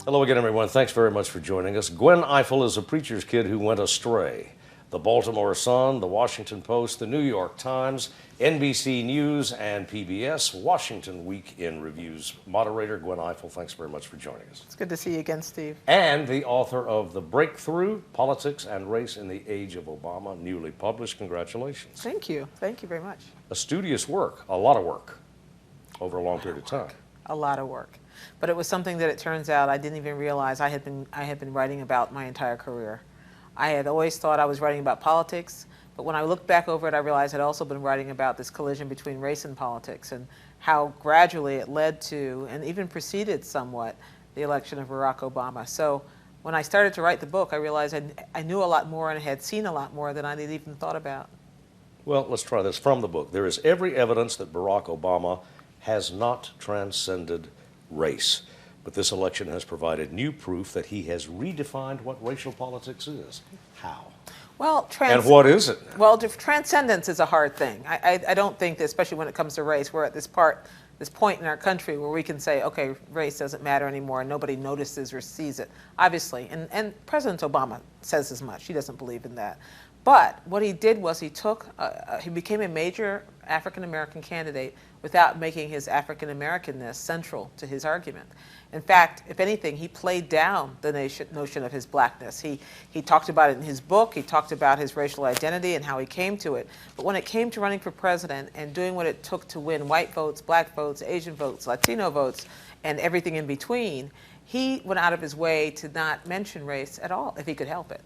Hello again, everyone. Thanks very much for joining us. Gwen Ifill is a preacher's kid who went astray. The Baltimore Sun, the Washington Post, the New York Times, NBC News, and PBS Washington Week in Reviews moderator Gwen Ifill. Thanks very much for joining us. It's good to see you again, Steve. And the author of The Breakthrough, Politics and Race in the Age of Obama, newly published. Congratulations. Thank you. Thank you very much. A studious work, a lot of work, over a long period of time. A lot of work. But it was something that it turns out I didn't even realize I had been writing about my entire career. I had always thought I was writing about politics, but when I looked back over it, I realized I'd also been writing about this collision between race and politics and how gradually it led to, and even preceded somewhat, the election of Barack Obama. So when I started to write the book, I realized I knew a lot more and had seen a lot more than I had even thought about. Well, let's try this from the book. There is every evidence that Barack Obama has not transcended race. But this election has provided new proof that he has redefined what racial politics is. How? Well, and what is it? Well, transcendence is a hard thing. I don't think that, especially when it comes to race, we're at this point in our country where we can say, okay, race doesn't matter anymore and nobody notices or sees it, obviously. And President Obama says as much. He doesn't believe in that. But what he did was he became a major African-American candidate without making his African-Americanness central to his argument. In fact, if anything, he played down the notion of his blackness. He talked about it in his book. He talked about his racial identity and how he came to it. But when it came to running for president and doing what it took to win white votes, black votes, Asian votes, Latino votes, and everything in between, he went out of his way to not mention race at all, if he could help it.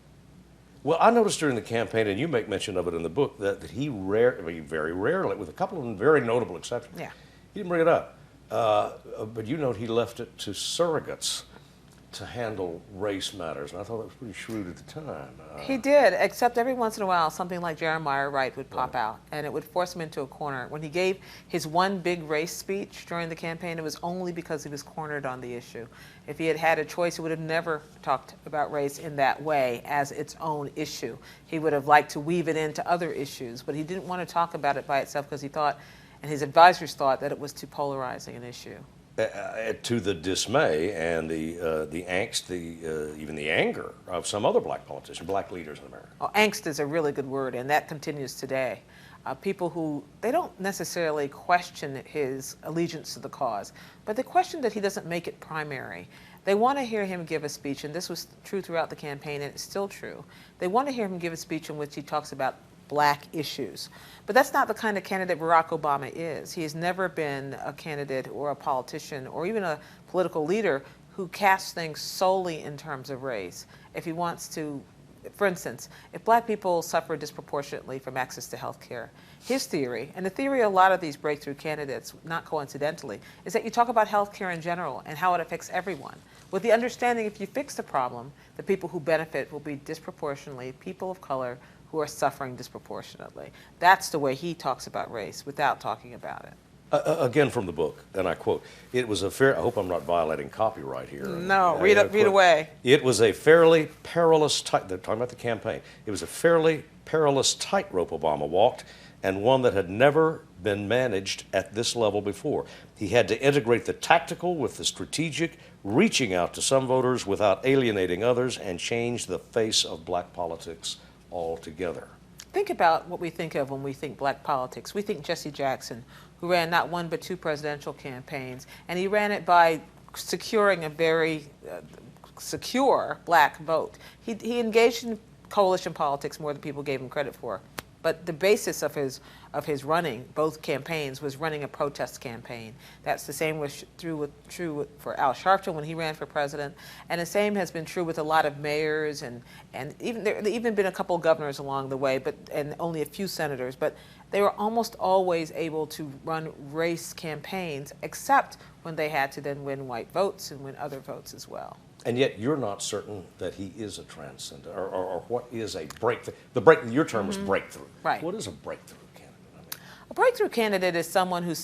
Well, I noticed during the campaign, and you make mention of it in the book, that he very rarely, with a couple of very notable exceptions, yeah, he didn't bring it up. But you note he left it to surrogates to handle race matters, and I thought that was pretty shrewd at the time. He did, except every once in a while, something like Jeremiah Wright would pop out, and it would force him into a corner. When he gave his one big race speech during the campaign, it was only because he was cornered on the issue. If he had had a choice, he would have never talked about race in that way as its own issue. He would have liked to weave it into other issues, but he didn't want to talk about it by itself because he thought, and his advisors thought, that it was too polarizing an issue. To the dismay and the angst, even the anger of some other black politicians, black leaders in America. Well, angst is a really good word, and that continues today. People who, they don't necessarily question his allegiance to the cause, but they question that he doesn't make it primary. They want to hear him give a speech, and this was true throughout the campaign, and it's still true. They want to hear him give a speech in which he talks about black issues. But that's not the kind of candidate Barack Obama is. He has never been a candidate or a politician or even a political leader who casts things solely in terms of race. If he wants to, for instance, if black people suffer disproportionately from access to health care, his theory, and the theory of a lot of these breakthrough candidates, not coincidentally, is that you talk about health care in general and how it affects everyone, with the understanding if you fix the problem, the people who benefit will be disproportionately people of color who are suffering disproportionately. That's the way he talks about race without talking about it. Again from the book, and I quote, it was a fair, I hope I'm not violating copyright here. No, read away. It was a fairly perilous, they're talking about the campaign, it was a fairly perilous tightrope Obama walked, and one that had never been managed at this level before. He had to integrate the tactical with the strategic, reaching out to some voters without alienating others, and change the face of black politics altogether. Think about what we think of when we think black politics. We think Jesse Jackson, who ran not one but two presidential campaigns, and he ran it by securing a very secure black vote. He engaged in coalition politics more than people gave him credit for. But the basis of his running, both campaigns, was running a protest campaign. That's the same was true for Al Sharpton when he ran for president, and the same has been true with a lot of mayors and even there even been a couple of governors along the way, and only a few senators. But they were almost always able to run race campaigns, except when they had to then win white votes and win other votes as well. And yet you're not certain that he is a transcendent, or what is a breakthrough. Your term was breakthrough. Right. What is a breakthrough candidate? A breakthrough candidate is someone who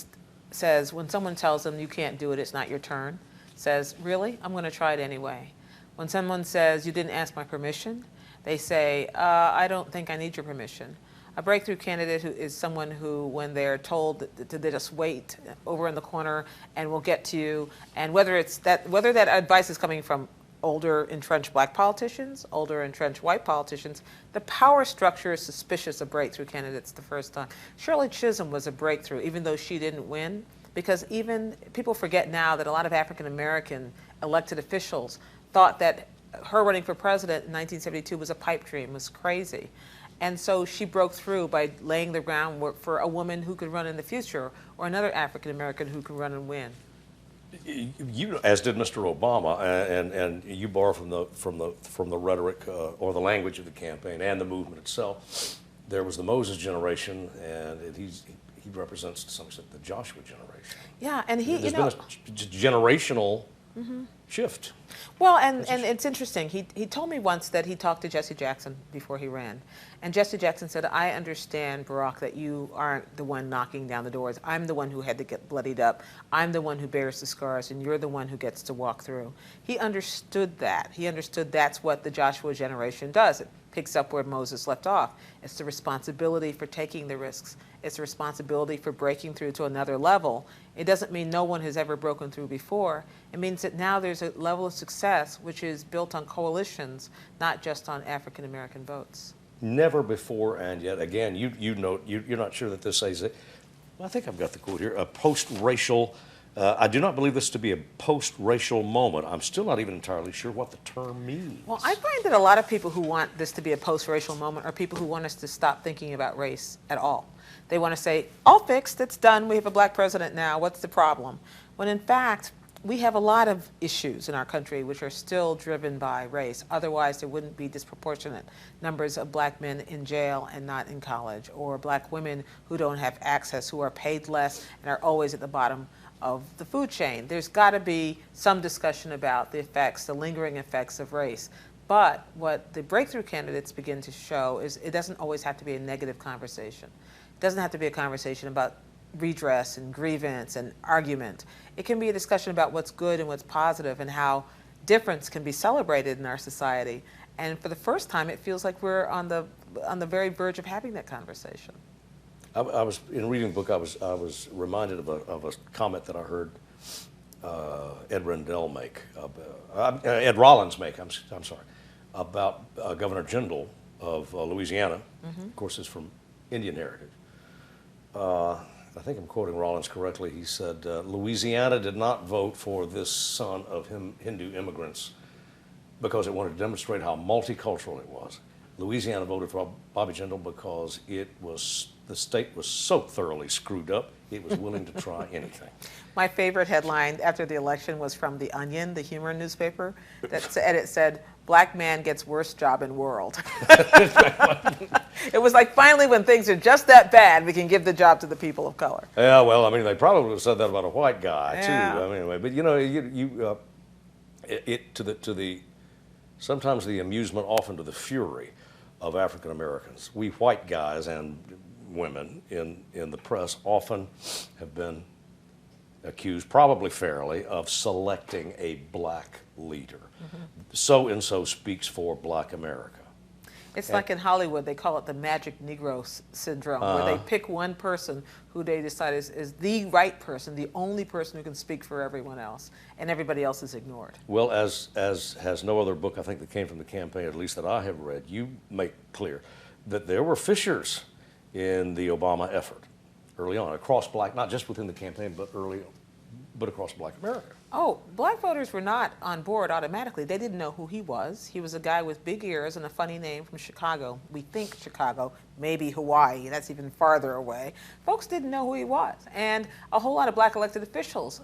says, when someone tells them you can't do it, it's not your turn, says, really? I'm going to try it anyway. When someone says, you didn't ask my permission, they say, I don't think I need your permission. A breakthrough candidate who is someone who, when they're told that they just wait over in the corner and we'll get to you, and whether that advice is coming from older entrenched black politicians, older entrenched white politicians, the power structure is suspicious of breakthrough candidates the first time. Shirley Chisholm was a breakthrough, even though she didn't win, because even people forget now that a lot of African American elected officials thought that her running for president in 1972 was a pipe dream, was crazy. And so she broke through by laying the groundwork for a woman who could run in the future, or another African American who could run and win. You, as did Mr. Obama, and you borrow from the rhetoric or the language of the campaign and the movement itself. There was the Moses generation, and he represents to some extent the Joshua generation. Yeah, and there's been a generational shift. Well, and it's interesting. He told me once that he talked to Jesse Jackson before he ran. And Jesse Jackson said, I understand, Barack, that you aren't the one knocking down the doors. I'm the one who had to get bloodied up. I'm the one who bears the scars, and you're the one who gets to walk through. He understood that. He understood that's what the Joshua generation does. It picks up where Moses left off. It's the responsibility for taking the risks. It's the responsibility for breaking through to another level. It doesn't mean no one has ever broken through before. It means that now there's a level of success which is built on coalitions, not just on African American votes. Never before, and yet again, you note you're not sure that this says it. Well, I think I've got the quote here. A post-racial. I do not believe this to be a post-racial moment. I'm still not even entirely sure what the term means. Well, I find that a lot of people who want this to be a post-racial moment are people who want us to stop thinking about race at all. They want to say, all fixed, it's done, we have a black president now, what's the problem? When in fact, we have a lot of issues in our country which are still driven by race. Otherwise, there wouldn't be disproportionate numbers of black men in jail and not in college, or black women who don't have access, who are paid less and are always at the bottom of the food chain. There's got to be some discussion about the effects, the lingering effects of race. But what the breakthrough candidates begin to show is it doesn't always have to be a negative conversation. It doesn't have to be a conversation about redress and grievance and argument. It can be a discussion about what's good and what's positive and how difference can be celebrated in our society. And for the first time, it feels like we're on the very verge of having that conversation. I was in reading the book. I was reminded of a comment that I heard Ed Rollins make. I'm sorry, about Governor Jindal of Louisiana. Of course, is from Indian heritage. I think I'm quoting Rollins correctly. He said, Louisiana did not vote for this son of Hindu immigrants because it wanted to demonstrate how multicultural it was. Louisiana voted for Bobby Jindal because the state was so thoroughly screwed up, it was willing to try anything. My favorite headline after the election was from The Onion, the humor newspaper, and it said, "Black man gets worst job in world." It was like, finally, when things are just that bad, we can give the job to the people of color. Yeah, well, I mean, they probably would have said that about a white guy, yeah. too. I mean, anyway, but you know, sometimes the amusement, often to the fury of African Americans. We white guys and women in the press often have been accused, probably fairly, of selecting a black leader. So and so speaks for black America. It's like in Hollywood, they call it the magic Negro syndrome, where they pick one person who they decide is the right person, the only person who can speak for everyone else, and everybody else is ignored. Well, as has no other book, I think, that came from the campaign, at least that I have read, you make clear that there were fissures in the Obama effort early on, across black, not just within the campaign, but across black America. Oh, black voters were not on board automatically. They didn't know who he was. He was a guy with big ears and a funny name from Chicago. We think Chicago, maybe Hawaii, that's even farther away. Folks didn't know who he was. And a whole lot of black elected officials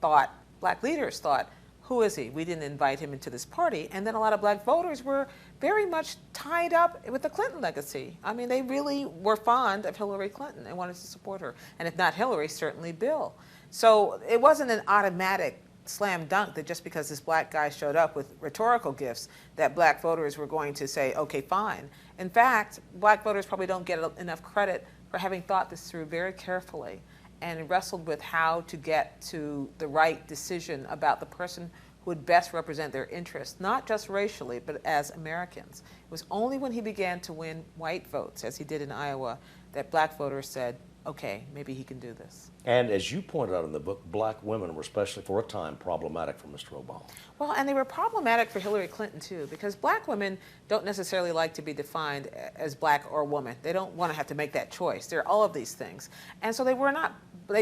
thought, black leaders thought, who is he? We didn't invite him into this party. And then a lot of black voters were very much tied up with the Clinton legacy. I mean, they really were fond of Hillary Clinton and wanted to support her. And if not Hillary, certainly Bill. So it wasn't an automatic slam dunk that just because this black guy showed up with rhetorical gifts that black voters were going to say, okay, fine. In fact, black voters probably don't get enough credit for having thought this through very carefully and wrestled with how to get to the right decision about the person who would best represent their interests, not just racially, but as Americans. It was only when he began to win white votes, as he did in Iowa, that black voters said, okay, maybe he can do this. And as you pointed out in the book, black women were especially for a time problematic for Mr. Obama. Well, and they were problematic for Hillary Clinton too, because black women don't necessarily like to be defined as black or woman. They don't want to have to make that choice. They're all of these things. And so they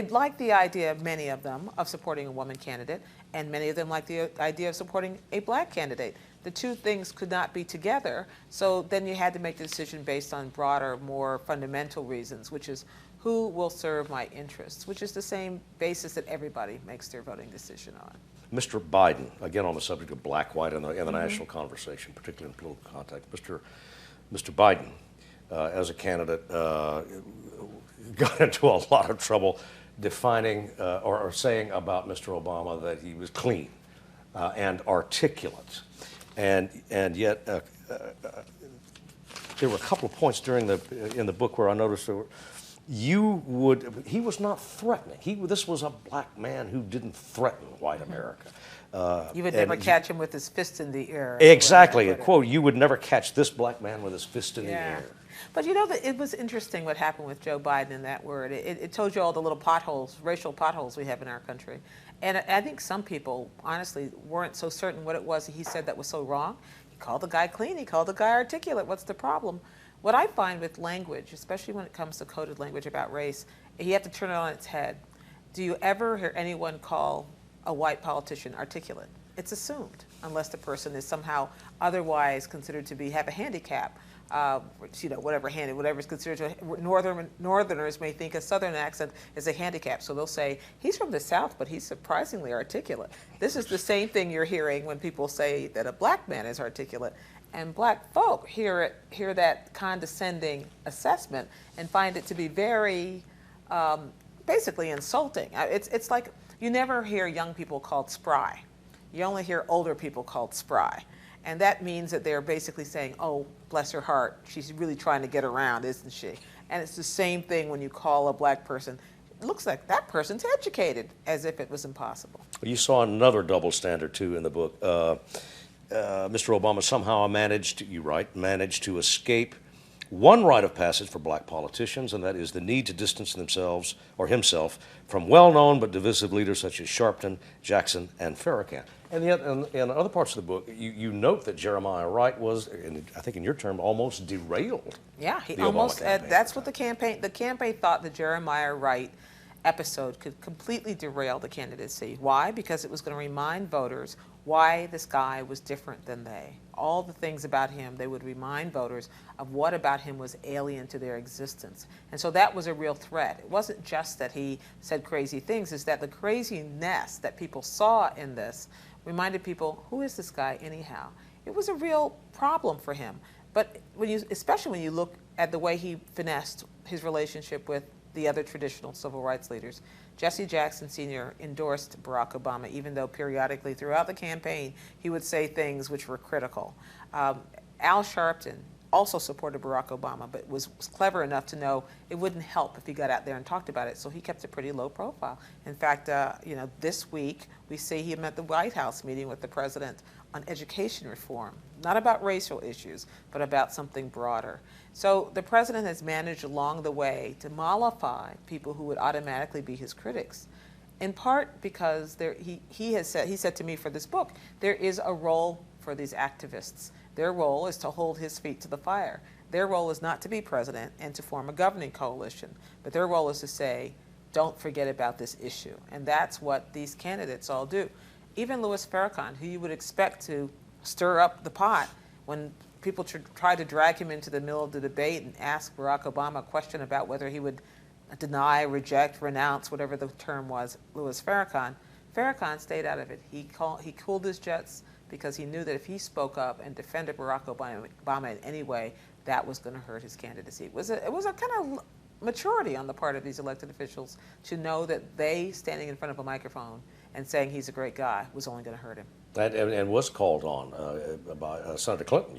liked the idea, many of them, of supporting a woman candidate, and many of them liked the idea of supporting a black candidate. The two things could not be together, so then you had to make the decision based on broader, more fundamental reasons, which is who will serve my interests, which is the same basis that everybody makes their voting decision on. Mr. Biden, again on the subject of black, white, and the national conversation, particularly in political context, Mr. Biden, as a candidate, got into a lot of trouble defining or saying about Mr. Obama that he was clean and articulate. And yet, there were a couple of points in the book where I noticed he was not threatening. This was a black man who didn't threaten white America. You would never catch him with his fist in the air. Exactly. A quote, you would never catch this black man with his fist in the air. But you know, it was interesting what happened with Joe Biden in that word. It told you all the little potholes, racial potholes we have in our country. And I think some people, honestly, weren't so certain what it was he said that was so wrong. He called the guy clean. He called the guy articulate. What's the problem? What I find with language, especially when it comes to coded language about race, you have to turn it on its head. Do you ever hear anyone call a white politician articulate? It's assumed, unless the person is somehow otherwise considered to have a handicap. Whatever is considered to, Northerners may think a Southern accent is a handicap, so they'll say, he's from the South, but he's surprisingly articulate. This is the same thing you're hearing when people say that a black man is articulate. And black folk hear that condescending assessment and find it to be very, basically insulting. It's like you never hear young people called spry. You only hear older people called spry. And that means that they're basically saying, oh, bless her heart, she's really trying to get around, isn't she? And it's the same thing when you call a black person. It looks like that person's educated, as if it was impossible. You saw another double standard, too, in the book. Mr. Obama somehow managed to escape one rite of passage for black politicians, and that is the need to distance themselves or himself from well-known but divisive leaders such as Sharpton, Jackson, and Farrakhan. And yet, in other parts of the book, you note that Jeremiah Wright was, I think in your term, almost derailed. Yeah, he almost. That's what the campaign thought the Jeremiah Wright episode could completely derail the candidacy. Why? Because it was going to remind voters why this guy was different than they. All the things about him, they would remind voters of what about him was alien to their existence. And so that was a real threat. It wasn't just that he said crazy things, it's that the craziness that people saw in this reminded people, who is this guy anyhow? It was a real problem for him. But especially when you look at the way he finessed his relationship with the other traditional civil rights leaders. Jesse Jackson Sr. endorsed Barack Obama, even though periodically throughout the campaign he would say things which were critical. Al Sharpton also supported Barack Obama, but was clever enough to know it wouldn't help if he got out there and talked about it, so he kept a pretty low profile. In fact, this week we see him at the White House meeting with the president on education reform, not about racial issues, but about something broader. So the president has managed along the way to mollify people who would automatically be his critics, in part because he said to me for this book, there is a role for these activists. Their role is to hold his feet to the fire. Their role is not to be president and to form a governing coalition, but their role is to say, don't forget about this issue. And that's what these candidates all do. Even Louis Farrakhan, who you would expect to stir up the pot when people try to drag him into the middle of the debate and ask Barack Obama a question about whether he would deny, reject, renounce, whatever the term was, Louis Farrakhan. Farrakhan stayed out of it. He cooled his jets because he knew that if he spoke up and defended Barack Obama in any way, that was going to hurt his candidacy. It was a kind of maturity on the part of these elected officials to know that they standing in front of a microphone and saying he's a great guy was only going to hurt him. And was called on by Senator Clinton,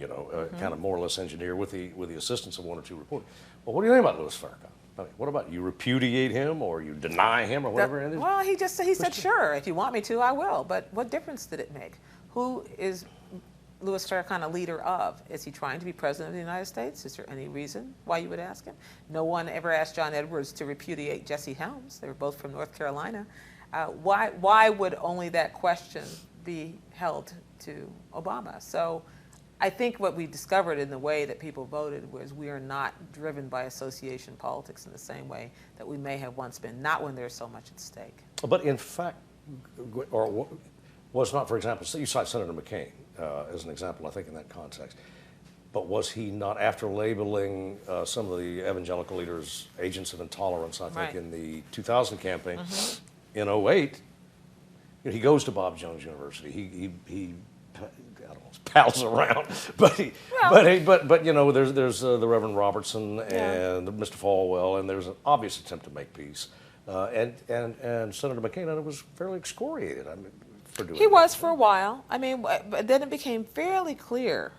kind of more or less engineer with the assistance of one or two reporters. Well, what do you think about Louis Farrakhan? I mean, what about you repudiate him or you deny him or whatever? Well, he said, sure, if you want me to, I will. But what difference did it make? Who is Louis Farrakhan a leader of? Is he trying to be president of the United States? Is there any reason why you would ask him? No one ever asked John Edwards to repudiate Jesse Helms. They were both from North Carolina. Why would only that question be held to Obama? So I think what we discovered in the way that people voted was we are not driven by association politics in the same way that we may have once been, not when there's so much at stake. But in fact, or was not, for example, you cite Senator McCain as an example, I think, in that context. But was he not, after labeling some of the evangelical leaders agents of intolerance, I think, Right. in the 2000 campaign, in 08, he goes to Bob Jones University. He I don't know, pals around, but you know, there's the Reverend Robertson and Mr. Falwell, and there's an obvious attempt to make peace. And Senator McCain, I was fairly excoriated. I mean, for doing He that. was for a while. I mean, but then it became fairly clear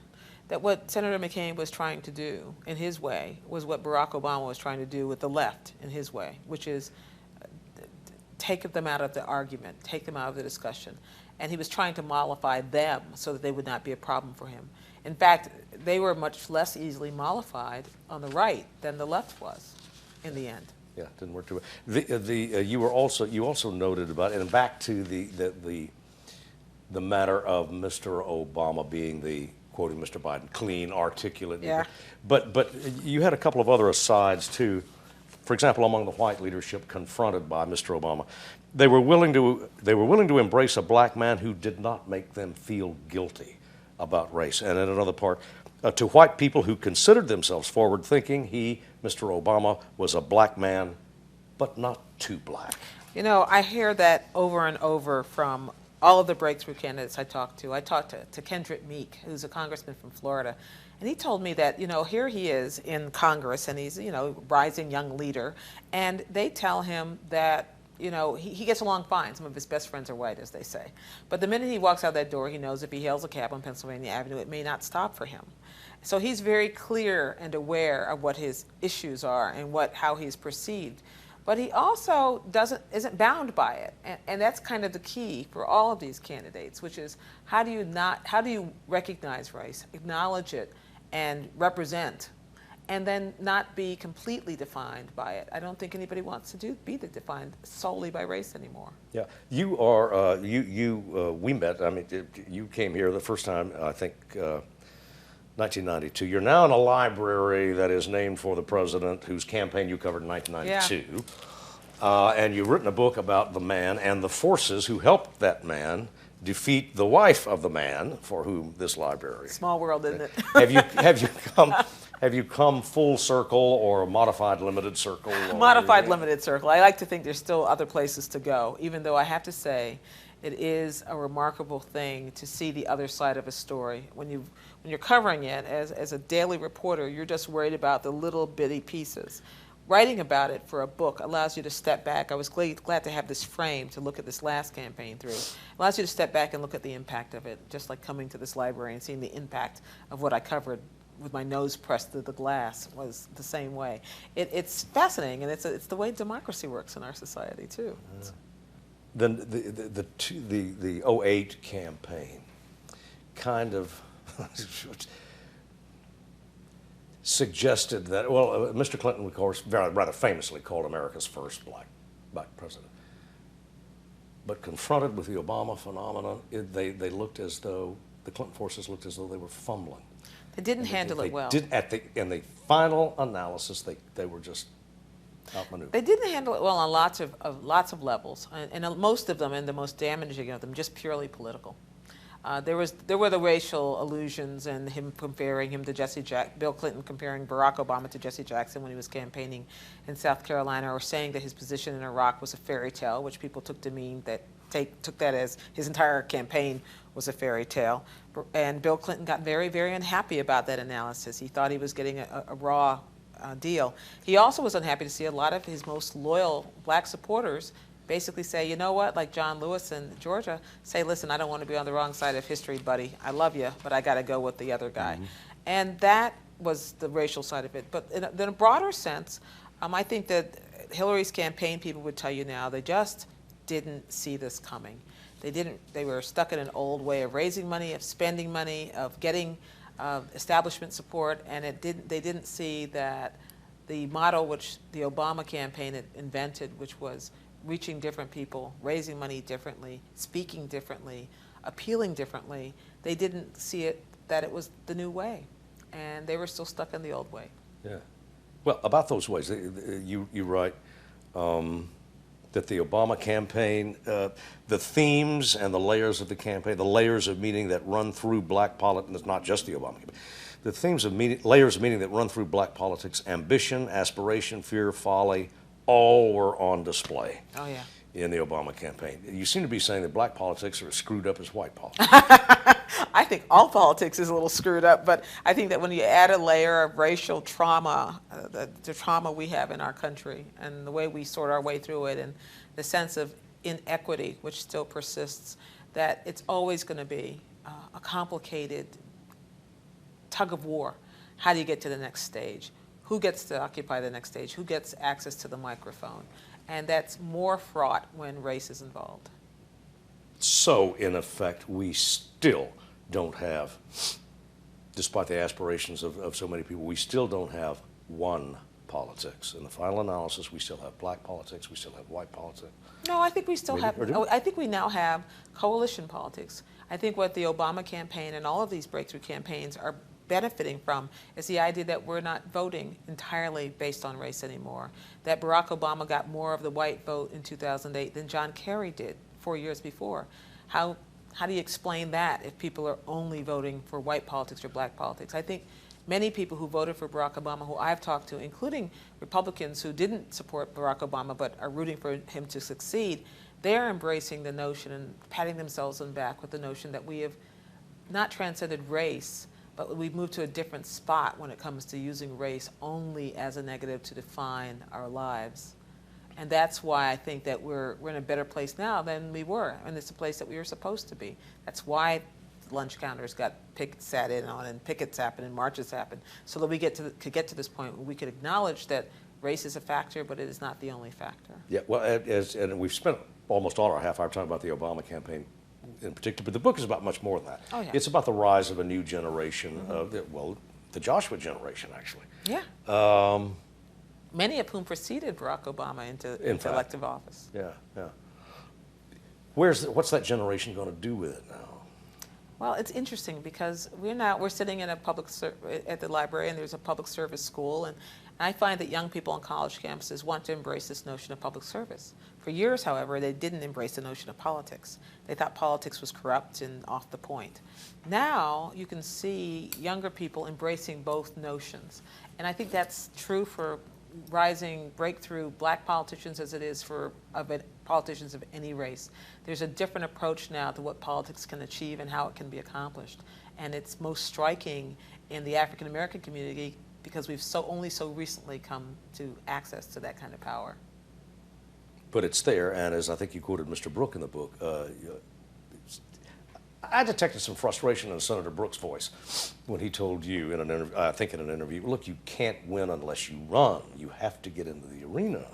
that what Senator McCain was trying to do in his way was what Barack Obama was trying to do with the left in his way, which is take them out of the argument, take them out of the discussion. And he was trying to mollify them so that they would not be a problem for him. In fact, they were much less easily mollified on the right than the left was in the end. Yeah, it didn't work too well. You also noted about, and back to the matter of Mr. Obama being the, quoting Mr. Biden, clean, articulate. Yeah. But you had a couple of other asides too. For example, among the white leadership confronted by Mr. Obama, they were willing to embrace a black man who did not make them feel guilty about race. And in another part, to white people who considered themselves forward-thinking, he, Mr. Obama, was a black man, but not too black. You know, I hear that over and over from all of the breakthrough candidates I talked to. I talked to Kendrick Meek, who's a congressman from Florida, and he told me that, you know, here he is in Congress, and he's, you know, rising young leader, and they tell him that, you know, he gets along fine. Some of his best friends are white, as they say. But the minute he walks out that door, he knows if he hails a cab on Pennsylvania Avenue, it may not stop for him. So he's very clear and aware of what his issues are and how he's perceived. But he also isn't bound by it. And that's kind of the key for all of these candidates, which is how do you recognize race, acknowledge it, and represent, and then not be completely defined by it. I don't think anybody wants to be defined solely by race anymore. Yeah, you are. We met. I mean, you came here the first time, I think, 1992. You're now in a library that is named for the president whose campaign you covered in 1992. Yeah. And you've written a book about the man and the forces who helped that man defeat the wife of the man for whom this library. Small world, isn't it? Have you come full circle or a modified limited circle? Modified limited circle. I like to think there's still other places to go, even though I have to say it is a remarkable thing to see the other side of a story. When you're covering it as a daily reporter, you're just worried about the little bitty pieces. Writing about it for a book allows you to step back. I was glad to have this frame to look at this last campaign through. It allows you to step back and look at the impact of it, just like coming to this library and seeing the impact of what I covered with my nose pressed to the glass was the same way. It's fascinating, and it's the way democracy works in our society, too. Then the 08 campaign kind of suggested that, well, Mr. Clinton, of course, rather famously called America's first black president. But confronted with the Obama phenomenon, they looked as though, the Clinton forces looked as though they were fumbling. They didn't handle it well. In the final analysis, they were just outmaneuvered. They didn't handle it well on lots of levels, and most of them, and the most damaging of them, just purely political. There were the racial allusions and him comparing him to Bill Clinton comparing Barack Obama to Jesse Jackson when he was campaigning in South Carolina, or saying that his position in Iraq was a fairy tale, which people took to mean took that as his entire campaign was a fairy tale. And Bill Clinton got very, very unhappy about that analysis. He thought he was getting a raw deal. He also was unhappy to see a lot of his most loyal black supporters basically say, you know what, like John Lewis in Georgia, say, listen, I don't want to be on the wrong side of history, buddy. I love you, but I got to go with the other guy. Mm-hmm. And that was the racial side of it. But in a broader sense, I think that Hillary's campaign people would tell you now they just didn't see this coming. They didn't. They were stuck in an old way of raising money, of spending money, of getting establishment support, and they didn't see that the model which the Obama campaign had invented, which was reaching different people, raising money differently, speaking differently, appealing differently. They didn't see that it was the new way, and they were still stuck in the old way. Yeah. Well, about those ways, you write that the Obama campaign, the themes and the layers of the campaign, the layers of meaning that run through black politics, and it's not just the Obama campaign, the themes of meaning, layers of meaning that run through black politics, ambition, aspiration, fear, folly, all were on display. Oh, yeah. In the Obama campaign. You seem to be saying that black politics are as screwed up as white politics. I think all politics is a little screwed up, but I think that when you add a layer of racial trauma, the trauma we have in our country, and the way we sort our way through it, and the sense of inequity, which still persists, that it's always going to be a complicated tug of war. How do you get to the next stage? Who gets to occupy the next stage? Who gets access to the microphone? And that's more fraught when race is involved. So, in effect, we still don't have, despite the aspirations of so many people, we still don't have one politics. In the final analysis, we still have black politics, we still have white politics. No, I think we still Maybe, have, I think we now have coalition politics. I think what the Obama campaign and all of these breakthrough campaigns are benefiting from is the idea that we're not voting entirely based on race anymore, that Barack Obama got more of the white vote in 2008 than John Kerry did 4 years before. How do you explain that if people are only voting for white politics or black politics? I think many people who voted for Barack Obama, who I've talked to, including Republicans who didn't support Barack Obama but are rooting for him to succeed, they're embracing the notion and patting themselves on the back with the notion that we have not transcended race, but we've moved to a different spot when it comes to using race only as a negative to define our lives. And that's why I think that we're in a better place now than we were, and it's a place that we were supposed to be. That's why lunch counters got sat in on, and pickets happened, and marches happened, so that we could get to this point where we could acknowledge that race is a factor, but it is not the only factor. Yeah, well, and we've spent almost all our half hour talking about the Obama campaign in particular, but the book is about much more than that. Oh, yeah. It's about the rise of a new generation, of the Joshua generation, actually. Yeah. Many of whom preceded Barack Obama into elective office. Yeah, yeah. What's that generation going to do with it now? Well, it's interesting because we're sitting in at the library, and there's a public service school, and I find that young people on college campuses want to embrace this notion of public service. For years, however, they didn't embrace the notion of politics. They thought politics was corrupt and off the point. Now you can see younger people embracing both notions, and I think that's true for rising breakthrough black politicians as it is for politicians of any race. There's a different approach now to what politics can achieve and how it can be accomplished, and it's most striking in the African American community because we've only so recently come to access to that kind of power. But it's there, and as I think you quoted Mr. Brooke in the book, I detected some frustration in Senator Brooks' voice when he told you in an interview, I think in an interview, look, you can't win unless you run. You have to get into the arena.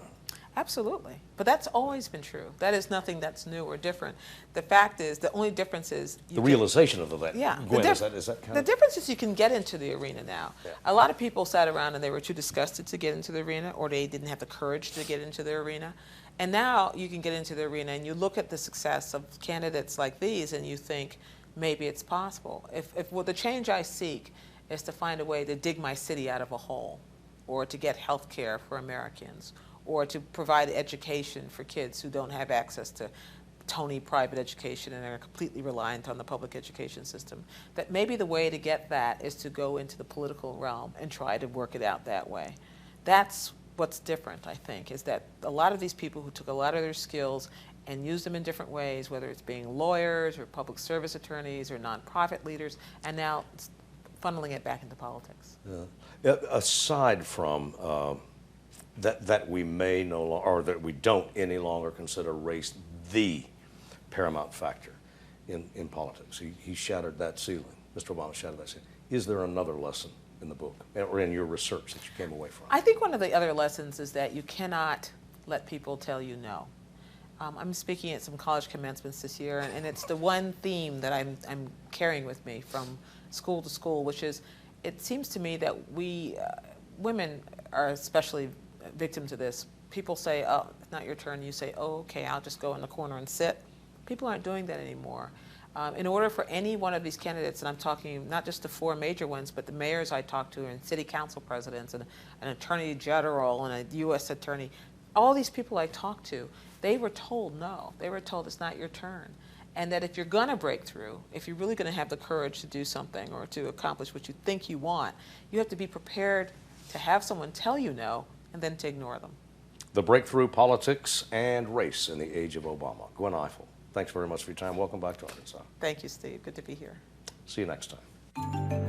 Absolutely. But that's always been true. That is nothing that's new or different. The fact is, the only difference is... The realization of that. Yeah. Gwen, is that kind the of... difference is you can get into the arena now. Yeah. A lot of people sat around and they were too disgusted to get into the arena, or they didn't have the courage to get into the arena. And now you can get into the arena and you look at the success of candidates like these and you think, maybe it's possible. If the change I seek is to find a way to dig my city out of a hole, or to get health care for Americans, or to provide education for kids who don't have access to Tony private education and are completely reliant on the public education system, that maybe the way to get that is to go into the political realm and try to work it out that way. That's what's different, I think, is that a lot of these people who took a lot of their skills and use them in different ways, whether it's being lawyers or public service attorneys or nonprofit leaders, and now funneling it back into politics. Yeah. Aside from that we may no longer, or that we don't any longer consider race the paramount factor in politics. He shattered that ceiling. Mr. Obama shattered that ceiling. Is there another lesson in the book or in your research that you came away from? I think one of the other lessons is that you cannot let people tell you no. I'm speaking at some college commencements this year, and it's the one theme that I'm carrying with me from school to school, which is, it seems to me that we, women are especially victims of this. People say, oh, it's not your turn. You say, oh, okay, I'll just go in the corner and sit. People aren't doing that anymore. In order for any one of these candidates, and I'm talking not just the 4 major ones, but the mayors I talked to, and city council presidents, and an attorney general, and a U.S. attorney, all these people I talked to, they were told no. They were told it's not your turn. And that if you're going to break through, if you're really going to have the courage to do something or to accomplish what you think you want, you have to be prepared to have someone tell you no and then to ignore them. The Breakthrough: Politics and Race in the Age of Obama. Gwen Ifill, thanks very much for your time. Welcome back to Arkansas. Thank you, Steve. Good to be here. See you next time.